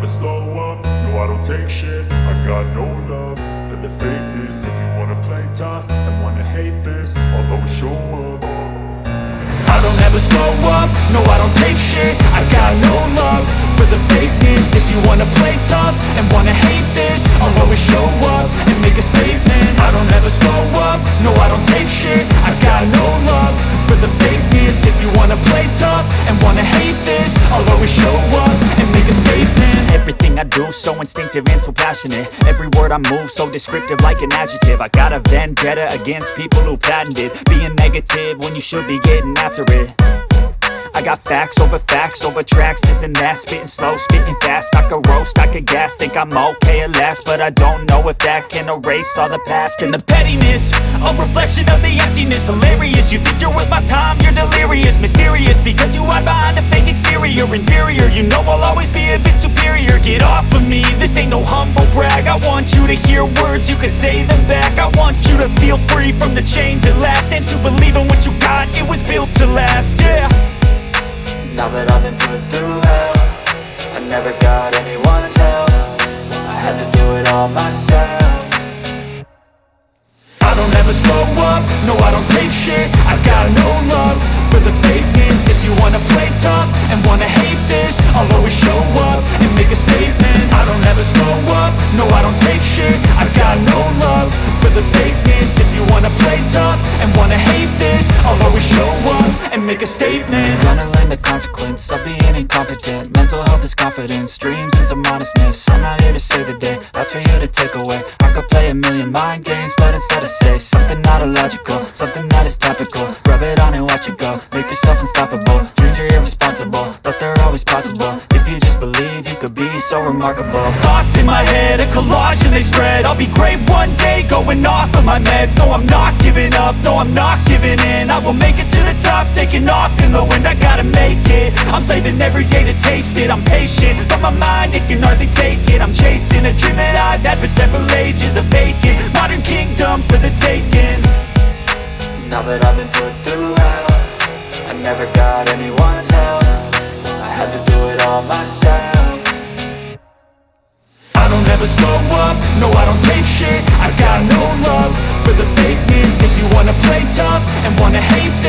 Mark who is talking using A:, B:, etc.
A: slow up, no I don't take shit. I got no love for the fakeness. If you wanna play tough and wanna hate this, I'll always show up. I don't ever slow up, no I don't take shit. I got no love for the fakeness. If you wanna play tough and wanna hate this, I'll always show up and make a statement. I don't ever slow up, no I don't take shit. I got no love for the fakeness. If you wanna play tough and wanna hate this, I'll always show up and make a statement.
B: Everything I do so instinctive and so passionate. Every word I move so descriptive like an adjective. I got a vendetta against people who patented being negative when you should be getting after it. I got facts over tracks, this and that. Spitting slow, spitting fast, I could roast, I could gas. Think I'm okay at last, but I don't know if that can erase all the past. And the pettiness, a reflection of the emptiness. Hilarious, you think you're worth my time, you're delirious. Mysterious, because you hide behind a fake exterior. Inferior, you know I'll always be a bit superior. Get off of me, this ain't no humble brag. I want you to hear words, you can say them back. I want you to feel free from the chains at last, and to believe in what you got, it was built to last, yeah.
C: Now that I've been put through hell, I never got anyone's help. I had to do it all myself.
A: I don't ever slow up, no I don't take shit. I got no love for the fakeness. If you wanna play tough and wanna hate this, I'll always show up and make a statement. I don't ever slow up, no I don't take shit. I got no love for the fakeness. If you wanna play tough and wanna hate this, I'll always show up and make a statement.
C: Gonna learn the consequence of being incompetent. Mental health is confidence, dreams and some honestness. I'm not here to save the day, that's for you to take away. I could play a million mind games, but instead I say something not illogical, something that is topical. Rub it on and watch it go, make yourself unstoppable. Dreams are irresponsible, but they're always possible. If you just believe, you could be so remarkable.
B: Thoughts in my head, a collage and they spread. I'll be great one day, going off of my meds. No, I'm not giving up, no, I'm not giving in. I will make it to the top, taking off in the wind. I gotta make it, I'm saving every day to taste it. I'm patient, but my mind, it can hardly take it. I'm chasing a dream that I've had for several ages. A vacant, modern kingdom for the taking.
C: Now that I've been put through hell, I never got anyone's help. I had to do it all myself.
A: I don't ever slow up, no I don't take shit. I got no love for the fakeness. If you wanna play tough and wanna hate this,